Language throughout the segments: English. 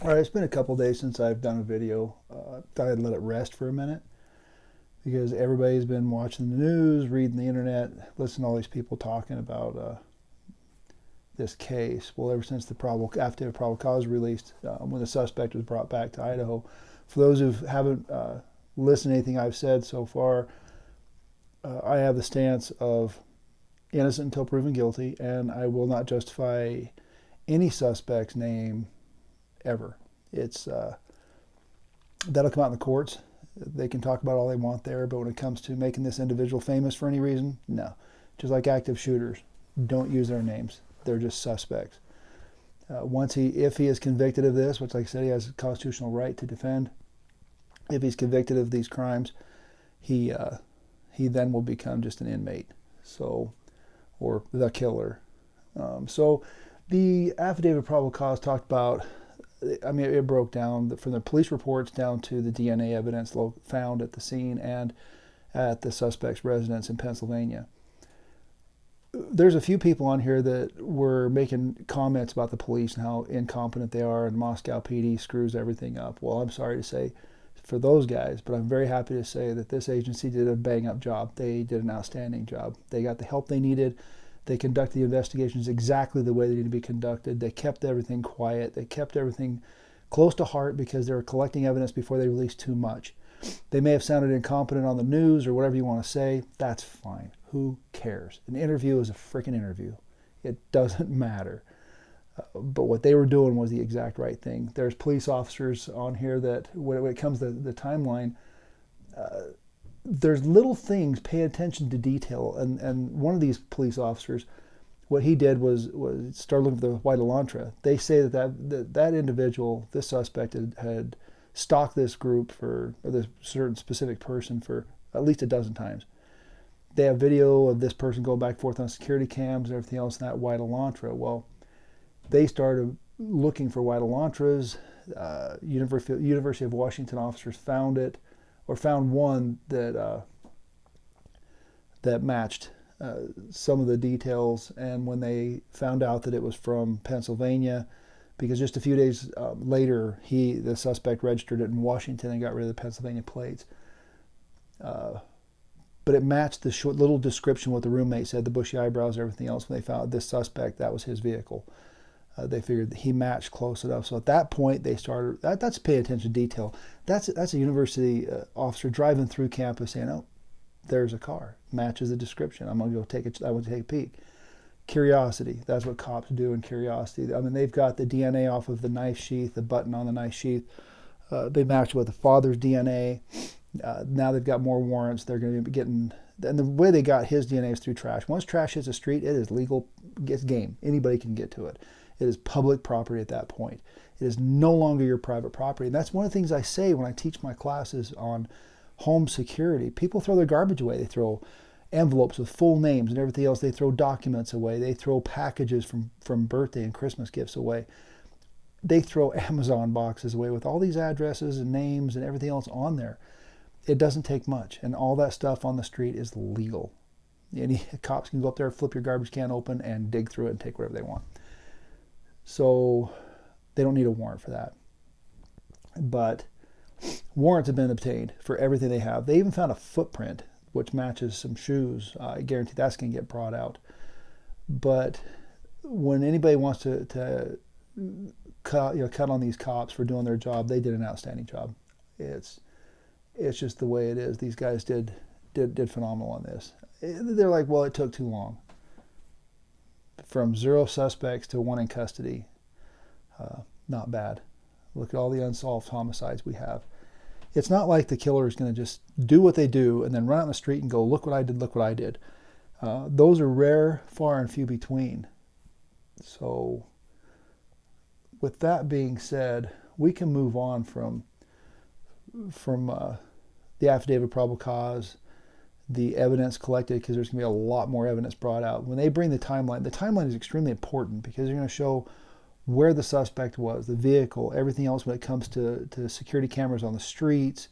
All right, it's been a couple days since I've done a video. Thought I'd let it rest for a minute because everybody's been watching the news, reading the internet, listening to all these people talking about this case. Well, ever since the affidavit of probable cause released, when the suspect was brought back to Idaho, for those who haven't listened to anything I've said so far, I have the stance of innocent until proven guilty, and I will not justify any suspect's name ever. It's that'll come out in the courts. They can talk about all they want there, but when it comes to making this individual famous for any reason, no. Just like active shooters, don't use their names. They're just suspects. If he is convicted of this, which, like I said, he has a constitutional right to defend. If he's convicted of these crimes, he then will become just an inmate, or the killer. So the affidavit of probable cause talked about. I mean, it broke down from the police reports down to the DNA evidence found at the scene and at the suspect's residence in Pennsylvania. There's a few people on here that were making comments about the police and how incompetent they are, and Moscow PD screws everything up. Well, I'm sorry to say for those guys, but I'm very happy to say that this agency did a bang-up job. They did an outstanding job. They got the help they needed. They conducted the investigations exactly the way they need to be conducted. They kept everything quiet. They kept everything close to heart because they were collecting evidence before they released too much. They may have sounded incompetent on the news or whatever you want to say. That's fine. Who cares? An interview is a freaking interview. It doesn't matter. But what they were doing was the exact right thing. There's police officers on here that, when it comes to the timeline, there's little things, pay attention to detail. And one of these police officers, what he did was start looking for the white Elantra. They say that individual, this suspect, had stalked this group or this certain specific person for at least a dozen times. They have video of this person going back and forth on security cams and everything else in that white Elantra. Well, they started looking for white Elantras. University of Washington officers found it, or found one that matched some of the details. And when they found out that it was from Pennsylvania, because just a few days later, the suspect registered it in Washington and got rid of the Pennsylvania plates. But it matched the short little description what the roommate said, the bushy eyebrows, everything else. When they found this suspect, that was his vehicle. They figured that he matched close enough. So at that point, they started. That's pay attention to detail. That's a university officer driving through campus saying, "Oh, there's a car, matches the description. I'm gonna go take it. I want to take a peek." Curiosity. That's what cops do in curiosity. I mean, they've got the DNA off of the knife sheath, the button on the knife sheath. They match with the father's DNA. Now they've got more warrants. They're going to be getting. And the way they got his DNA is through trash. Once trash hits the street, it is legal. It's game. Anybody can get to it. It is public property at that point. It is no longer your private property. And that's one of the things I say when I teach my classes on home security. People throw their garbage away. They throw envelopes with full names and everything else. They throw documents away. They throw packages from birthday and Christmas gifts away. They throw Amazon boxes away with all these addresses and names and everything else on there. It doesn't take much. And all that stuff on the street is legal. Any cops can go up there, flip your garbage can open, and dig through it and take whatever they want. So they don't need a warrant for that. But warrants have been obtained for everything they have. They even found a footprint which matches some shoes. I guarantee that's going to get brought out. But when anybody wants to cut on these cops for doing their job, they did an outstanding job. It's just the way it is. These guys did phenomenal on this. They're like, well, it took too long. From 0 suspects to 1 in custody, not bad. Look at all the unsolved homicides we have. It's not like the killer is going to just do what they do and then run out in the street and go, look what I did, look what I did. Those are rare, far and few between. So with that being said, we can move on from the affidavit of probable cause, the evidence collected, because there's going to be a lot more evidence brought out. When they bring the timeline is extremely important because they're going to show where the suspect was, the vehicle, everything else when it comes to security cameras on the streets,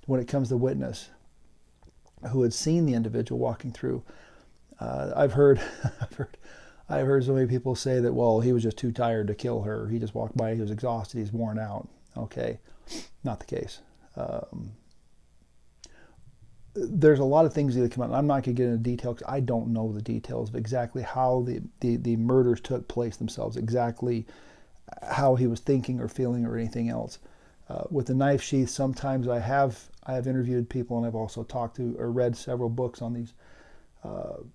when it comes to witness who had seen the individual walking through. I've heard I've heard so many people say that, well, he was just too tired to kill her. He just walked by, he was exhausted, he's worn out. Okay, not the case. There's a lot of things that come out. I'm not going to get into detail because I don't know the details of exactly how the murders took place themselves, exactly how he was thinking or feeling or anything else. With the knife sheath, sometimes I have interviewed people, and I've also talked to or read several books on these.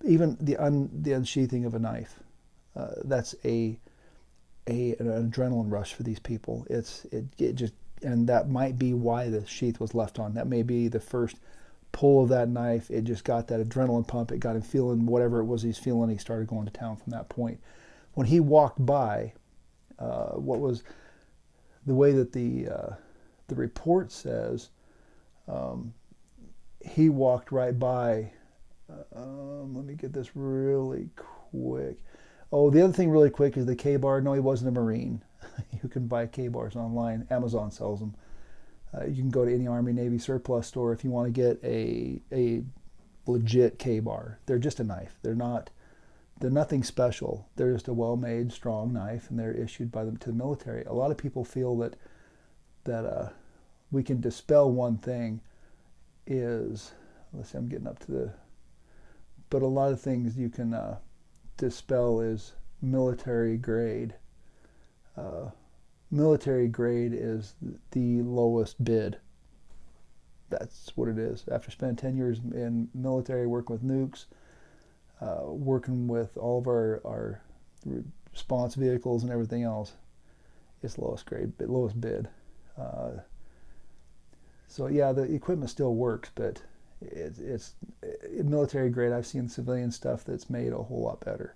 Even the unsheathing of a knife, that's an adrenaline rush for these people. It just, and that might be why the sheath was left on. That may be the first pull of that knife. It just got that adrenaline pump. It got him feeling whatever it was he's feeling. He started going to town from that point. When he walked by, what was the way that the report says, he walked right by. Let me get this really quick. Oh, the other thing really quick is the K-bar. No, he wasn't a Marine. You can buy K-bars online. Amazon sells them. You can go to any Army, Navy surplus store if you want to get a legit K-bar. They're just a knife. They're nothing special. They're just a well-made, strong knife, and they're issued by them to the military. A lot of people feel that we can dispel one thing is, let's see, I'm getting up to the, but a lot of things you can dispel is military grade. Military grade is the lowest bid. That's what it is. After spending 10 years in military, working with nukes, working with all of our response vehicles and everything else, it's lowest grade, lowest bid. So yeah, the equipment still works, but it's military grade. I've seen civilian stuff that's made a whole lot better.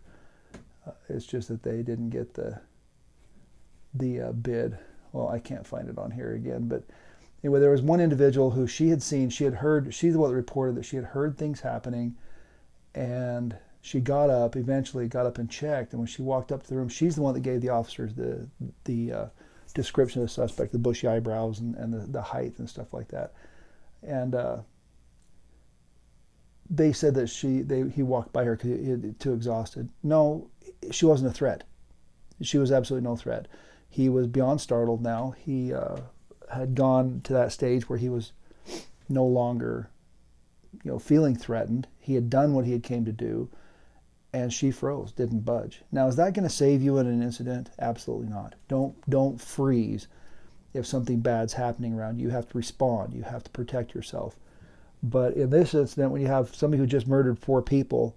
It's just that they didn't get the bid. Well, I can't find it on here again, but anyway, there was one individual who she had heard, she's the one that reported that she had heard things happening, and she eventually got up and checked, and when she walked up to the room, she's the one that gave the officers the description of the suspect, the bushy eyebrows and the height and stuff like that. And they said that he walked by her because he was too exhausted. No, she wasn't a threat. She was absolutely no threat. He was beyond startled now. He had gone to that stage where he was no longer, feeling threatened. He had done what he had came to do, and she froze, didn't budge. Now, is that going to save you in an incident? Absolutely not. Don't freeze if something bad's happening around you. You have to respond. You have to protect yourself. But in this incident, when you have somebody who just murdered 4 people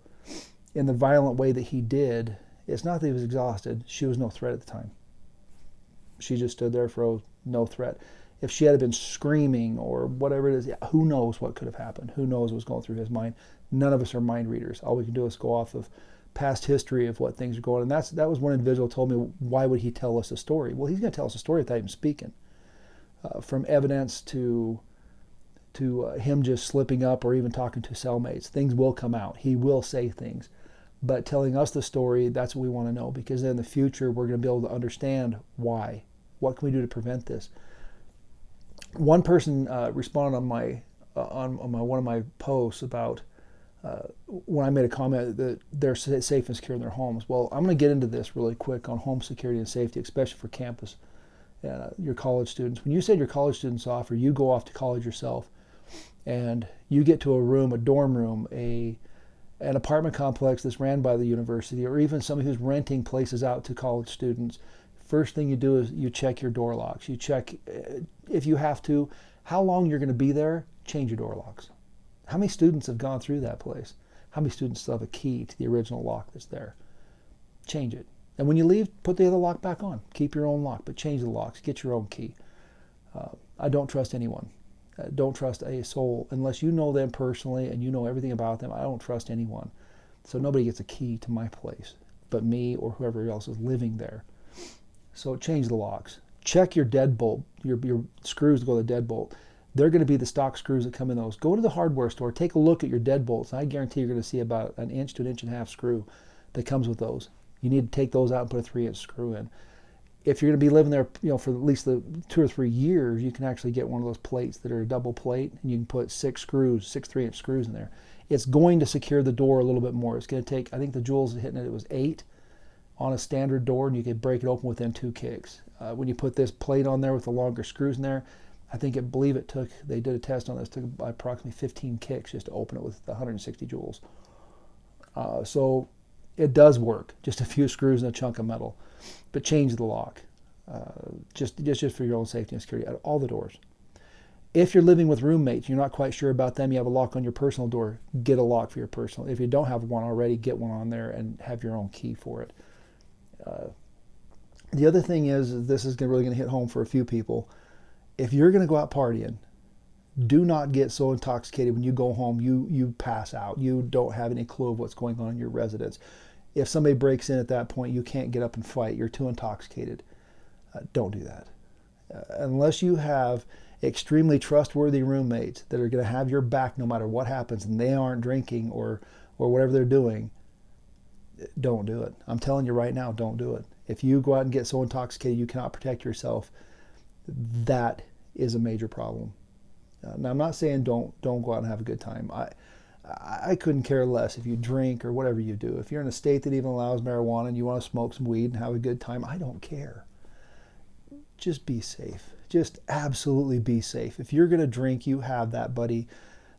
in the violent way that he did, it's not that he was exhausted. She was no threat at the time. She just stood there, froze, no threat. If she had been screaming or whatever it is, who knows what could have happened? Who knows what's going through his mind? None of us are mind readers. All we can do is go off of past history of what things are going on. And that was one individual told me, why would he tell us a story? Well, he's going to tell us a story without even speaking. From evidence to him just slipping up or even talking to cellmates. Things will come out. He will say things. But telling us the story, that's what we want to know, because then in the future we're going to be able to understand why. What can we do to prevent this? One person responded on one of my posts about when I made a comment that they're safe and secure in their homes. Well, I'm going to get into this really quick on home security and safety, especially for campus, your college students. When you send your college students off, or you go off to college yourself, and you get to a room, a dorm room, an apartment complex that's ran by the university, or even somebody who's renting places out to college students, first thing you do is you check your door locks. You check, if you have to, how long you're going to be there, change your door locks. How many students have gone through that place? How many students still have a key to the original lock that's there? Change it. And when you leave, put the other lock back on. Keep your own lock, but change the locks. Get your own key. I don't trust anyone. Don't trust a soul unless you know them personally and you know everything about them. I don't trust anyone. So nobody gets a key to my place but me or whoever else is living there. So change the locks. Check your deadbolt, your screws to go to the deadbolt. They're going to be the stock screws that come in those. Go to the hardware store, take a look at your deadbolts. I guarantee you're going to see about an inch to an inch and a half screw that comes with those. You need to take those out and put a 3-inch screw in. If you're going to be living there, for at least the 2 or 3 years, you can actually get one of those plates that are a double plate, and you can put 6 3-inch screws in there. It's going to secure the door a little bit more. It's going to take, I think the Jules hitting it was 8. on a standard door, and you could break it open within 2 kicks. When you put this plate on there with the longer screws in there, believe it took, they did a test on this, took approximately 15 kicks just to open it with 160 joules. So it does work, just a few screws and a chunk of metal. But change the lock, just for your own safety and security at all the doors. If you're living with roommates, you're not quite sure about them, you have a lock on your personal door, get a lock for your personal. If you don't have one already, get one on there and have your own key for it. The other thing is, this is really going to hit home for a few people. If you're going to go out partying, do not get so intoxicated when you go home you pass out. You don't have any clue of what's going on in your residence. If somebody breaks in at that point, you can't get up and fight. You're too intoxicated. Don't do that. Unless you have extremely trustworthy roommates that are going to have your back no matter what happens, and they aren't drinking or whatever they're doing, don't do it. I'm telling you right now, don't do it. If you go out and get so intoxicated you cannot protect yourself, that is a major problem. Now, I'm not saying don't go out and have a good time. I couldn't care less if you drink or whatever you do. If you're in a state that even allows marijuana and you want to smoke some weed and have a good time, I don't care. Just be safe. Just absolutely be safe. If you're going to drink, you have that buddy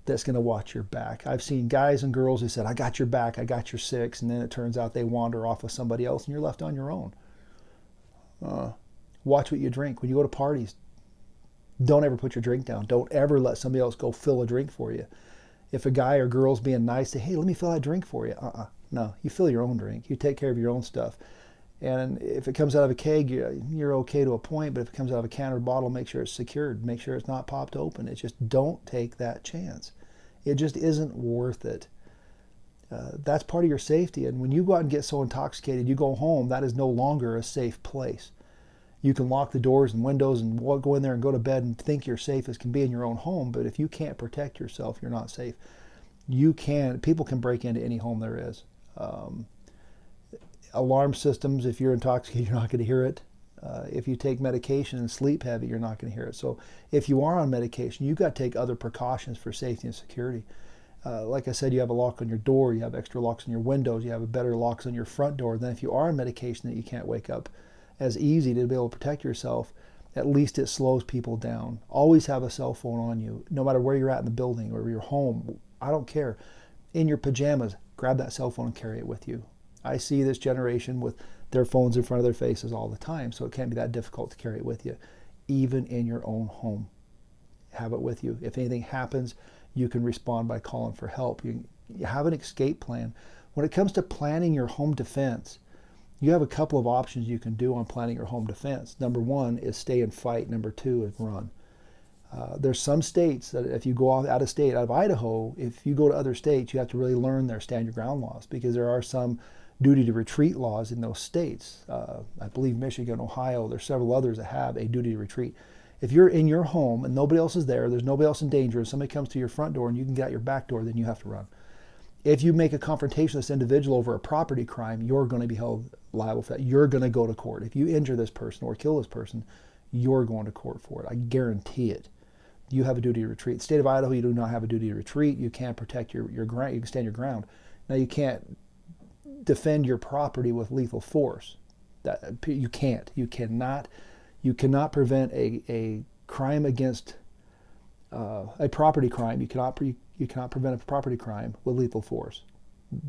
that's going to watch your back. I've seen guys and girls who said, I got your back, I got your 6, and then it turns out they wander off with somebody else and you're left on your own. Watch what you drink. When you go to parties, don't ever put your drink down. Don't ever let somebody else go fill a drink for you. If a guy or girl's being nice, say, hey, let me fill that drink for you. No, you fill your own drink. You take care of your own stuff. And if it comes out of a keg, you're okay to a point, but if it comes out of a can or bottle, make sure it's secured. Make sure it's not popped open. It's just don't take that chance. It just isn't worth it. That's part of your safety. And when you go out and get so intoxicated, you go home, that is no longer a safe place. You can lock the doors and windows and go in there and go to bed and think you're safe as can be in your own home, but if you can't protect yourself, you're not safe. People can break into any home there is. Alarm systems, if you're intoxicated, you're not going to hear it. If you take medication and sleep heavy, you're not going to hear it. So if you are on medication, you've got to take other precautions for safety and security. Like I said, you have a lock on your door, you have extra locks on your windows, you have better locks on your front door. Then if you are on medication that you can't wake up as easy to be able to protect yourself, at least it slows people down. Always have a cell phone on you, no matter where you're at in the building or your home. I don't care. In your pajamas, grab that cell phone and carry it with you. I see this generation with their phones in front of their faces all the time, so it can't be that difficult to carry it with you. Even in your own home, have it with you. If anything happens, you can respond by calling for help. You have an escape plan. When it comes to planning your home defense, you have a couple of options you can do on planning your home defense. Number 1 is stay and fight. Number 2 is run. There's some states that if you go out of state, out of Idaho, if you go to other states, you have to really learn their stand your ground laws, because there are some duty to retreat laws in those states. I believe Michigan, Ohio, there's several others that have a duty to retreat. If you're in your home and nobody else is there's nobody else in danger, and somebody comes to your front door and you can get out your back door, then you have to run. If you make a confrontation with this individual over a property crime, you're going to be held liable for that. You're going to go to court. If you injure this person or kill this person, you're going to court for it. I guarantee it. You have a duty to retreat. The state of Idaho, you do not have a duty to retreat. You can't protect your ground. You can stand your ground. Now, you can't defend your property with lethal force. You can't. You cannot prevent a crime against a property crime. You cannot prevent a property crime with lethal force.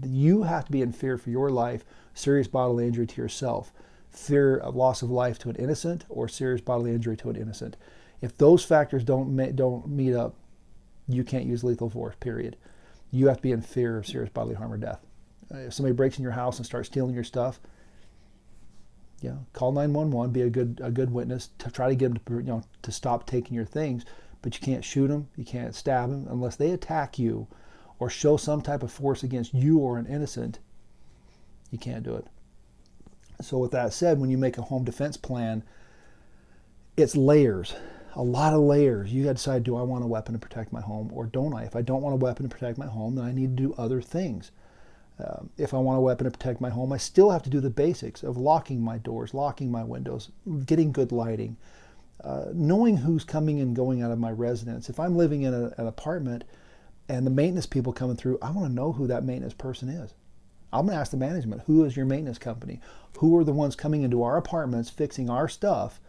You have to be in fear for your life, serious bodily injury to yourself, fear of loss of life to an innocent, or serious bodily injury to an innocent. If those factors don't meet up, you can't use lethal force, period. You have to be in fear of serious bodily harm or death. If somebody breaks in your house and starts stealing your stuff, call 911, be a good witness, to try to get them to stop taking your things. But you can't shoot them, you can't stab them unless they attack you or show some type of force against you or an innocent. You can't do it. So with that said, when you make a home defense plan, it's layers, a lot of layers. You got to decide, do I want a weapon to protect my home or don't I? If I don't want a weapon to protect my home, then I need to do other things. If I want a weapon to protect my home, I still have to do the basics of locking my doors, locking my windows, getting good lighting, knowing who's coming and going out of my residence. If I'm living in an apartment and the maintenance people coming through, I want to know who that maintenance person is. I'm going to ask the management, who is your maintenance company? Who are the ones coming into our apartments fixing our stuff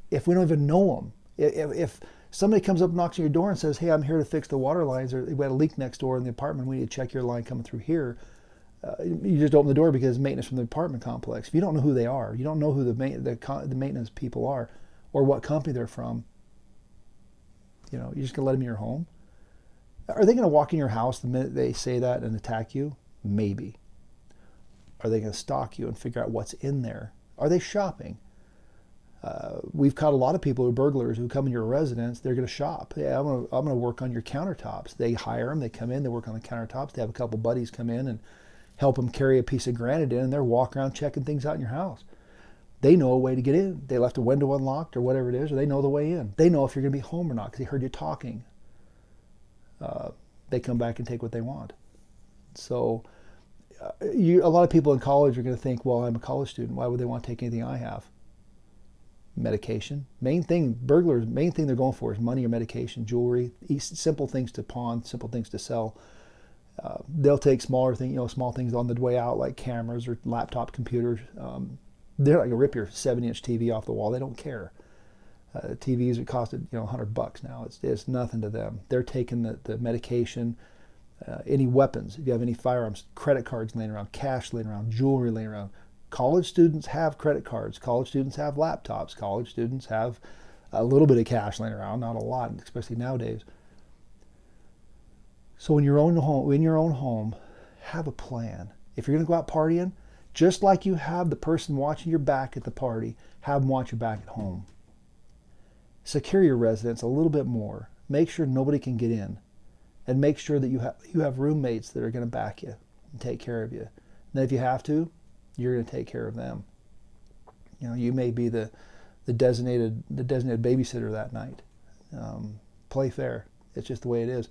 if we don't even know them? If somebody comes up, knocks on your door and says, hey, I'm here to fix the water lines, or we had a leak next door in the apartment, we need to check your line coming through here. You just open the door because it's maintenance from the apartment complex. If you don't know who they are, you don't know who the maintenance people are or what company they're from, you're just going to let them in your home? Are they going to walk in your house the minute they say that and attack you? Maybe. Are they going to stalk you and figure out what's in there? Are they shopping? We've caught a lot of people who are burglars who come in your residence. They're going to shop. Yeah, I'm going to work on your countertops. They hire them. They come in. They work on the countertops. They have a couple buddies come in and help them carry a piece of granite in, and they're walking around checking things out in your house. They know a way to get in. They left a window unlocked or whatever it is, or they know the way in. They know if you're going to be home or not because they heard you talking. They come back and take what they want. So a lot of people in college are going to think, well, I'm a college student. Why would they want to take anything I have? Medication. Main thing, burglars, main thing they're going for is money or medication, jewelry, simple things to pawn, simple things to sell. They'll take small things on the way out, like cameras or laptop computers. They're not going to rip your 70-inch TV off the wall. They don't care. TVs that costed $100 now. It's nothing to them. They're taking the medication, any weapons. If you have any firearms, credit cards laying around, cash laying around, jewelry laying around. College students have credit cards. College students have laptops. College students have a little bit of cash laying around, not a lot, especially nowadays. So in your own home, have a plan. If you're going to go out partying, just like you have the person watching your back at the party, have them watch your back at home. Secure your residence a little bit more. Make sure nobody can get in, and make sure that you have roommates that are going to back you and take care of you. And then if you have to, you're going to take care of them. You may be the designated babysitter that night. Play fair. It's just the way it is.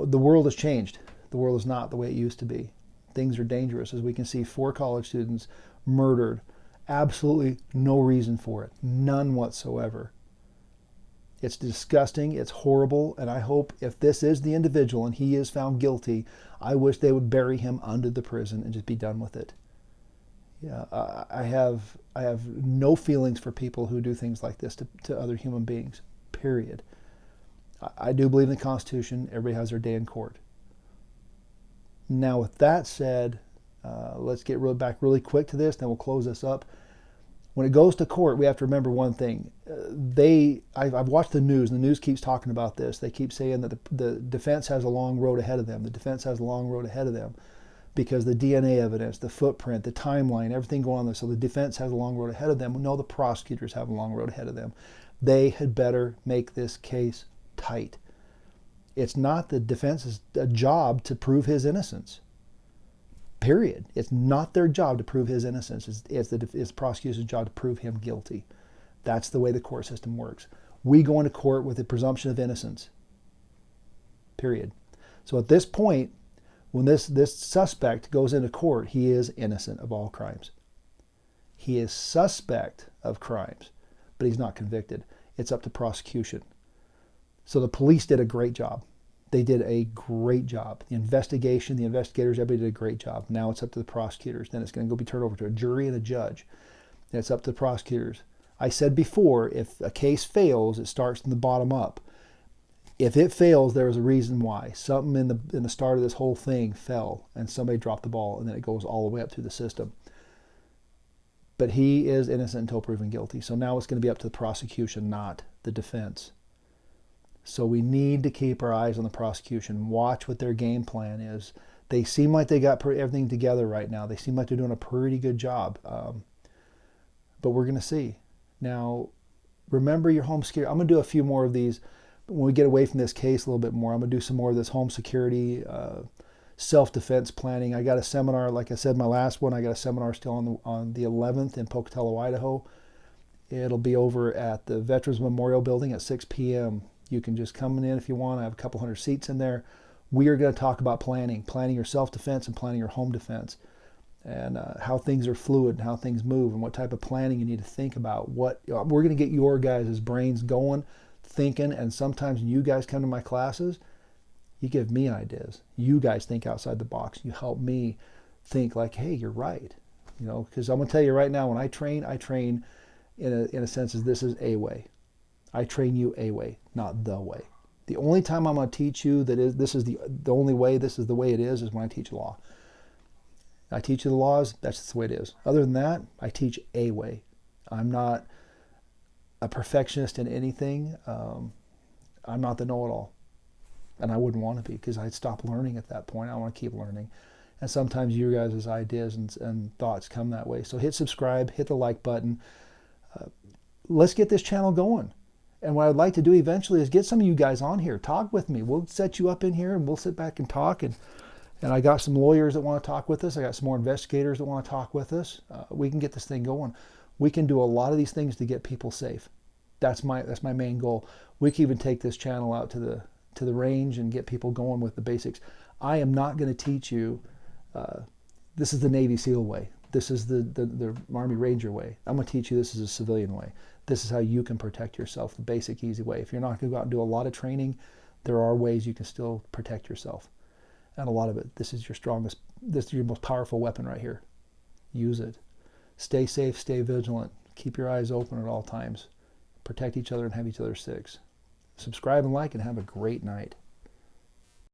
The world has changed. The world is not the way it used to be. Things are dangerous. As we can see, 4 college students murdered. Absolutely no reason for it. None whatsoever. It's disgusting. It's horrible. And I hope if this is the individual and he is found guilty, I wish they would bury him under the prison and just be done with it. Yeah, I have no feelings for people who do things like this to other human beings, period. I do believe in the Constitution. Everybody has their day in court. Now, with that said, let's get back really quick to this, then we'll close this up. When it goes to court, we have to remember one thing. I've watched the news, and the news keeps talking about this. They keep saying that the defense has a long road ahead of them. The defense has a long road ahead of them because the DNA evidence, the footprint, the timeline, everything going on there. So the defense has a long road ahead of them. No, the prosecutors have a long road ahead of them. They had better make this case tight. It's not the defense's job to prove his innocence. Period. It's not their job to prove his innocence. It's the prosecutor's job to prove him guilty. That's the way the court system works. We go into court with a presumption of innocence. Period. So at this point, when this suspect goes into court, he is innocent of all crimes. He is suspect of crimes, but he's not convicted. It's up to prosecution. So the police did a great job. They did a great job. The investigation, the investigators, everybody did a great job. Now it's up to the prosecutors. Then it's going to be turned over to a jury and a judge. Then it's up to the prosecutors. I said before, if a case fails, it starts from the bottom up. If it fails, there is a reason why. Something in the start of this whole thing fell, and somebody dropped the ball, and then it goes all the way up through the system. But he is innocent until proven guilty. So now it's going to be up to the prosecution, not the defense. So we need to keep our eyes on the prosecution, watch what their game plan is. They seem like they got everything together right now. They seem like they're doing a pretty good job. But we're going to see. Now, remember your home security. I'm going to do a few more of these when we get away from this case a little bit more. I'm going to do some more of this home security, self-defense planning. I got a seminar, like I said, my last one, I got a seminar still on the 11th in Pocatello, Idaho. It'll be over at the Veterans Memorial Building at 6 p.m. You can just come in if you want. I have a couple hundred seats in there. We are going to talk about planning your self-defense and planning your home defense, and how things are fluid and how things move and what type of planning you need to think about. We're going to get your guys' brains going, thinking, and sometimes when you guys come to my classes, you give me ideas. You guys think outside the box. You help me think like, hey, you're right. You know, because I'm gonna tell you right now, when I train in a sense as this is a way. I train you a way, not the way. The only time I'm going to teach you that this is the only way, this is the way it is when I teach law. I teach you the laws, that's just the way it is. Other than that, I teach a way. I'm not a perfectionist in anything. I'm not the know-it-all. And I wouldn't want to be, because I'd stop learning at that point. I want to keep learning. And sometimes you guys' ideas and thoughts come that way. So hit subscribe, hit the like button. Let's get this channel going. And what I'd like to do eventually is get some of you guys on here. Talk with me. We'll set you up in here and we'll sit back and talk. And I got some lawyers that want to talk with us. I got some more investigators that want to talk with us. We can get this thing going. We can do a lot of these things to get people safe. That's my main goal. We can even take this channel out to the range and get people going with the basics. I am not going to teach you, this is the Navy SEAL way. This is the Army Ranger way. I'm going to teach you this is a civilian way. This is how you can protect yourself, the basic, easy way. If you're not going to go out and do a lot of training, there are ways you can still protect yourself. And a lot of it, this is your most powerful weapon right here. Use it. Stay safe, stay vigilant. Keep your eyes open at all times. Protect each other and have each other safe. Subscribe and like and have a great night.